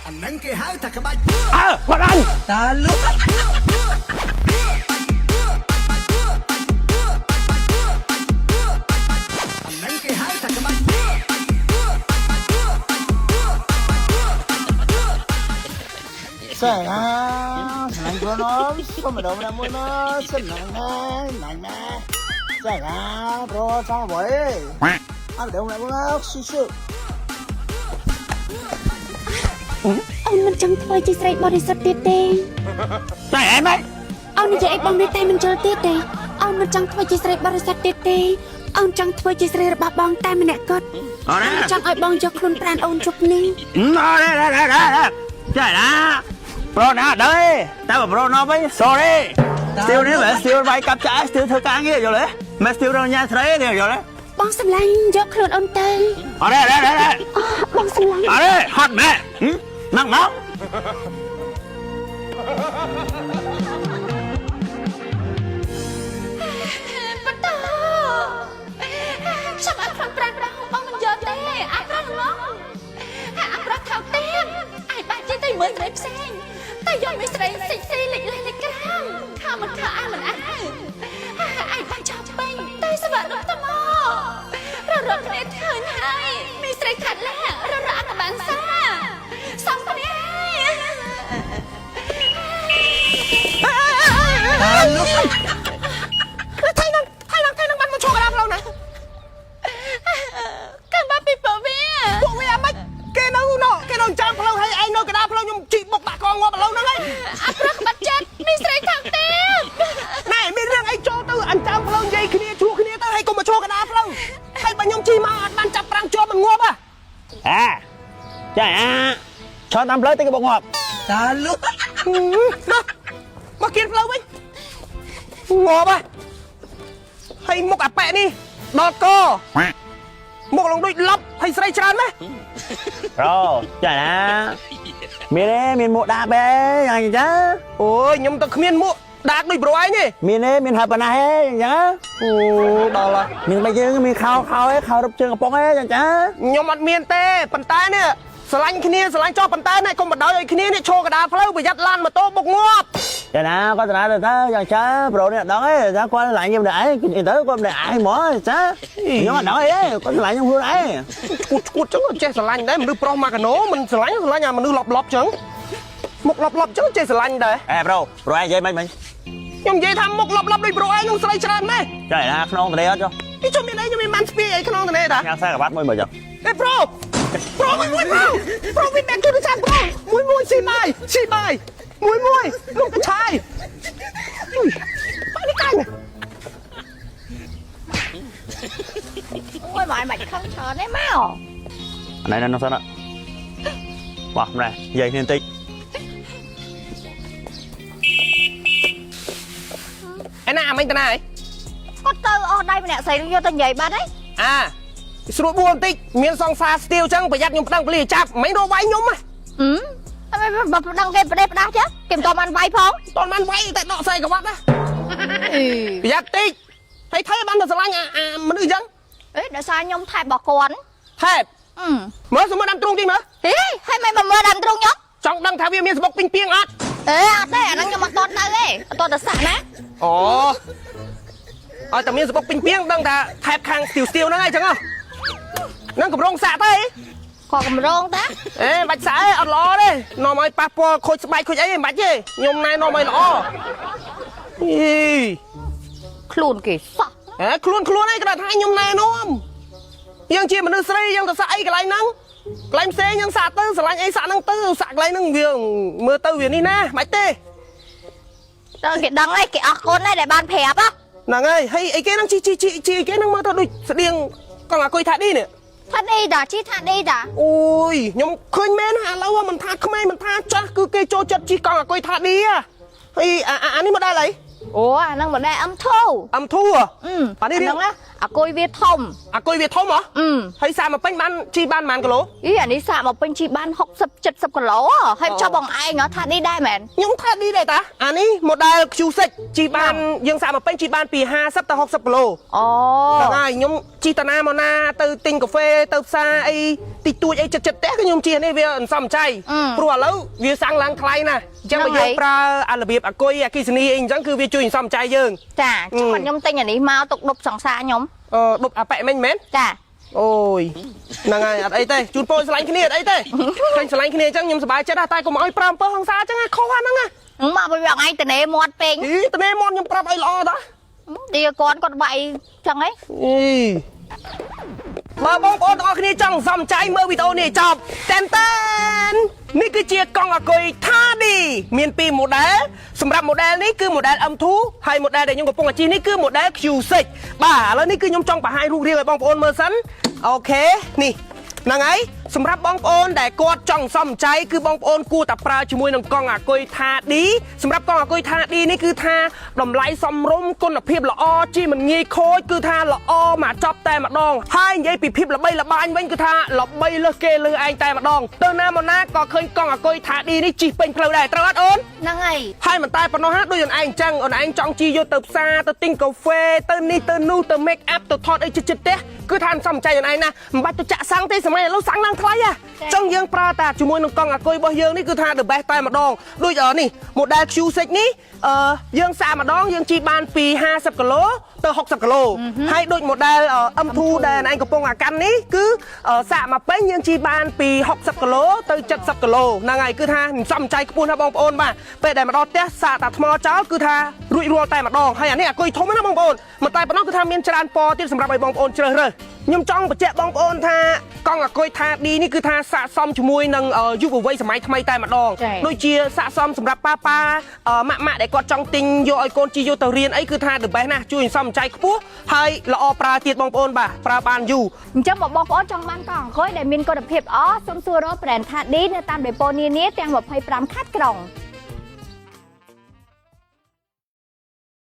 อันนั้นคือหายตะกบายคนนั้นตาลุกอันนั้นคือหายตะกบายSayang, senang kronom, semedom namun senang nanya. Sayang, bro, sama boy. Ada dong namun susu. អូនមិនចង់ធ្វើជាស្រីបរិសុទ្ធទៀតទេ តែអែមហ៎ អូននិយាយអីបងនេះតែមិនជល់ទៀតទេអូនមិនចង់ធ្វើជាស្រីបរិសុទ្ធទៀតទេអូនចង់ធ្វើជាស្រីរបស់បងតែម្នាក់គត់អូនចង់ឲ្យបងយកខ្លួនប្រានអូនជប់នេះចាណាប្រូណាដែរតែប្រូណប់វិញ sorry ស្ទីលនេះស្ទីលវាយកាប់ចាស់ស្ទីលធ្វើការងារយល់ទេមិនស្ទីលរញ៉ាស្រីទេយល់ទេ បងសម្លាញ់យកខ្លួនអូនទៅ អរេបងសម្លាញ់ អរេហត់ម៉ែណាំងមក បន្តចាំអត់ខ្លួនប្រានរបស់បងមិនយកទេអត់ប្រងឡងអត់ប្រខោទេអាយបាច់ទៅមើលស្រីផ្សេងតែយកមិនស្រីសិចស្រីលេចក្រាមខំមិនខអាមិនអាយបាច់ចាប់ពេញតែសវៈរត់ទៅមករត់គ្នាឃើញហើយមានស្រីខាត់ឡារត់អត់បានសាសំគ្នាLalu, ថៃនឹងបានមកឈរកណ្ដាលផ្លូវណាកាន់បាពីពួកវាមិនគេនៅចាំផ្លូវឲ្យឯងនៅកណ្ដាលផ្លូវខ្ញុំជីបុកដាក់កងងាប់ឥឡូវហ្នឹងហើយ អត់ប្រឹកបាត់ចិត្តមានស្រីខាងទៀត ណែមានរឿងអីចូលទៅអញ្ចាំផ្លូវនិយាយគ្នាជួគ្នាទៅហើយកុំមកឈរកណ្ដាលផ្លូវហើយបើខ្ញុំជីមកអត់បានចាប់ប្រាំងជាប់មិនងាប់ហ៎ ចាឈរតាមផ្លូវតែគេបងងាប់ Lalu, មកគៀនផ្លូវវិញងាប់ហ៎ហើយមុខអាប៉ែនេះដល់កមុខឡងដូចលប់ហើយស្រីច្រើនណាស់ ប្រូចាណាមានមួកដាបេយ៉ាងចឹង អូយខ្ញុំទៅគ្មានមួកដាកដូចប្រូឯងទេ មានហើយប៉ុណ្ណាហេចឹង អូដល់ហើយ មានបីយើងមានខោហេខោរឹបជើងកំប៉ុងហេចឹង ខ្ញុំអត់មានទេប៉ុន្តែនេះស្រឡាញ់គ្នាស្រឡាញ់ចោះប៉ុន្តែនេះកុំបដ ாய் ឲ្យគ្នានេះឈរកណ្ដាលផ្លូវប្រយ័ត្នឡានម៉ូតូបុកងាប់ ចាណាគាត់តាទៅយ៉ាងចាប្រូនេះអត់ដឹងទេចាគាត់ឆ្លាញ់ខ្ញុំដែរឯងទៅគាត់មិនដែរឯងហ្មងចាខ្ញុំអត់ដឹងអីទេគាត់ឆ្លាញ់ខ្ញុំខ្លួនឯង ឈួតចឹងចេះស្រឡាញ់ដែរមនុស្សប្រុសមកកាណូមិនស្រឡាញ់អាមនុស្សលប់ចឹងមុខលប់ចឹងចេះស្រឡាញ់ដែរ អេប្រូឯងនិយាយមិន ខ្ញុំនិយាយថាមុខលប់ដូចប្រូឯងនឹងស្រីច្រើនម៉េះ ចាណាក្នុងតលេអត់ចុះ នេះខ្ញុំមានអីខ្ញុំមានបានស្ពាយអីក្នុងទៅនេះតា ញ៉ាំខ្សែក្រវ៉ាត់មួយមើលចុះ អេប្រូមួយប្រូវិញបែកទូរស័ព្ទប្រូមួយស៊ីបាយមួយលោកកឆាយបាយនេះកាញ់ អូយមកខំច្រើនទេមក này nó sao đó bỏ này dây nên tích ឯណាមិញតាណាអី គាត់ទៅអស់ដៃម្នាក់ស្រីយកទៅនិយាយបាត់ហើយ ស្រួលបួនបន្តិចមានសង្សារស្ទៀវចឹងប្រយ័ត្នខ្ញុំប្តឹងប៉ូលីសចាប់មិនរកវាយខ្ញុំហ៎ តែបើប្តឹងគេប្រទេសផ្ដាស់ចឹងគេមិនតបានវាយផង តនបានវាយតែដកខ្សែក្រវ៉ាត់ណាប្រយ័ត្នតិចហើយថៃបានទៅស្រឡាញ់អាមនុស្សចឹង អេដោយសារខ្ញុំថែបរបស់គាត់ ថែបមើលសមុទ្រដាំទ្រូងទីមើល ហេហើយមិនមើលដាំទ្រូងខ្ញុំ ចង់ដឹងថាវាមានសបុកពីងពីងអត់ អេអត់ទេអាហ្នឹងខ្ញុំអត់តន់ទៅទេអត់តន់ទៅសាក់ណា អូឲ្យតែមានសបុកពីងពីងដឹងថាថែបខាងស្ទៀវហ្នឹងអីចឹងហ៎នឹងកម្រងសាក់ទៅអី គាត់កម្រងតា អេបាច់សាក់អីអត់ល្អទេនាំឲ្យប៉ះពាល់ខូចស្បែកខូចអីមិនបាច់ទេខ្ញុំណែនាំឲ្យល្អអី ខ្លួនគេសោះ ខ្លួនអីក៏ថាខ្ញុំណែនាំយើងជាមនុស្សស្រីយើងទៅសាក់អីកន្លែងហ្នឹងកន្លែងផ្សេងយើងសាក់ទៅស្រឡាញ់អីសាក់ហ្នឹងទៅសាក់កន្លែងហ្នឹងវាមើលទៅវានេះណាមិនទេ តើគេដឹងហើយគេអរគុណហើយដែលបានប្រាប់ហ្នឹងហើយហើយអីគេហ្នឹងជីអីគេហ្នឹងមើលទៅដូចស្តៀងកង់អាគុយថាឌីនេះ ថាឌីតាជីថាឌីតា អូយខ្ញុំឃើញមែនឥឡូវមិនថាក្មេងមិនថាចាស់គឺគេចូលចិត្តជីកង់អាគុយថាឌីហើយអានេះមកដែរអី អូអាហ្នឹងមកដែរអឹមធូ អំធូអានេះរៀង ហ្នឹងណា អាគុយវាធំ អាគុយវាធំហ៎ហើយសាមកពេញបានជីបានប៉ុន្មានគីឡូ អីអានេះសាកមកពេញជីបាន60 70គីឡូហើយចុះបងឯងថានេះដែរមែន ខ្ញុំថានេះដែរតាអានេះ model Q6 ជីបានយើងសាកមកពេញជីបានពី50ទៅ60គីឡូ អូ ហ្នឹងហើយខ្ញុំជីតាណាមកណាទៅទិញកាហ្វេទៅផ្សារអីតិចតួចអីចិត្តផ្ទះខ្ញុំជិះនេះវាអន្សំចៃព្រោះឥឡូវវាសាំងឡើងថ្លៃណាស់អញ្ចឹងបើយើងប្រើអារបៀបអាគុយអាគិសនីអីអញ្ចឹងគឺវាជួយអន្សំចៃយើង ចាខ្ញុំទិញអានេះមកទុកដប់សង្សារខ្ញុំ ដប់អាប៉ែមិញមែន ចា អូយហ្នឹងហើយអត់អីទេជូនពរឆ្លាញ់គ្នាអត់អីទេឃើញឆ្លាញ់គ្នាអញ្ចឹងខ្ញុំសប្បាយចិត្តតែកុំឲ្យប្រើអំពើហិង្សាអញ្ចឹងខុសហ្នឹងណា មកពីបងឯងតនេមាត់ពេក តនេមាត់ខ្ញុំប្រាប់អីល្អតា ទីគាត់វាយចឹងហី បើបងប្អូនទាំងអស់គ្នាចង់សំចៃមើលវីដេអូនេះចប់តែននេះគឺជាកង់អាគុយថាឌីមាន2 model សម្រាប់ model នេះគឺ model M2 ហើយ model ដែលខ្ញុំកំពុងជិះនេះគឺ model Q6 បាទឥឡូវនេះគឺខ្ញុំចង់បង្ហាញរូបរាងឲ្យបងប្អូនមើលសិនអូខេនេះហ្នឹងហើយសម្រាប់បងប្អូនដែលគាត់ចង់សំចៃគឺបងប្អូនគួរតែប្រើជាមួយនឹងកង់អាគុយថាឌីសម្រាប់កង់អាគុយថាឌីនេះគឺថាតម្លៃសមរម្យគុណភាពល្អជាមិនងាយខូចគឺថាល្អមកចប់តែម្ដងហើយនិយាយពីភាពល្បីល្បាញវិញគឺថាល្បីលើសគេលើឯងតែម្ដងទៅណាមកណាក៏ឃើញកង់អាគុយថាឌីនេះជិះពេញផ្លូវដែរត្រូវអត់អូន ហ្នឹងហើយ ហើយមិនតែប៉ុណ្ណោះណាដូចអូនឯងអញ្ចឹងអូនឯងចង់ជិះយកទៅផ្សារទៅទិញកាហ្វេទៅនេះទៅនោះទៅ make up ទៅថតអីចិត្តផ្ទះគឺថាសំចៃអូនឯងណាមិនបាច់ទៅចាក់សាំងទេសម័យឥឡូវសាំងឡើងថ្លៃហ៎ចង់យើងប្រើតែជាមួយនឹងកង់អាគុយរបស់យើងនេះគឺថា the best តែម្ដងដូចនេះ model Q6 នេះយើងសាកម្ដងយើងជិះបានពី50គីឡូទៅ60គីឡូហើយដូច model M2 ដែលឯងកំពុងអាកាន់នេះគឺសាកមកពេញយើងជិះបានពី60គីឡូទៅ70គីឡូហ្នឹងហើយគឺថាសំចៃខ្ពស់ណាស់បងប្អូនបាទពេលដែលមកដល់ផ្ទះសាកតាថ្មចោលគឺថារួចរាល់តែម្ដងហើយអានេះអាគុយធំណាបងប្អូនមិនតែប៉ុណ្ណោះគឺថាមានច្រើនពណ៌ទៀតសម្រាប់ឲ្យបងប្អូនជ្រើសរើសខ្ញុំចង់បញ្ជាក់បងប្អូនថាកង់អាគុយថាឌីនេះគឺថាស័ក្តិសមជាមួយនឹងយុវវ័យសម័យថ្មីតែម្ដងដូចជាស័ក្តិសមសម្រាប់ប៉ាម៉ាក់ដែលគាត់ចង់ទិញយកឲ្យកូនជិះយកទៅរៀនអីគឺថា the best ណាស់ជួយសំចៃខ្ពស់ហើយល្អប្រើទៀតបងប្អូនបាទប្រើបានយូរ អញ្ចឹងបងប្អូនចង់បានកង់អង្គុយដែលមានគុណភាពល្អសូមសួររក brand ថាឌីនៅតាមដេប៉ូនានាទាំង25ខេត្តក្រុង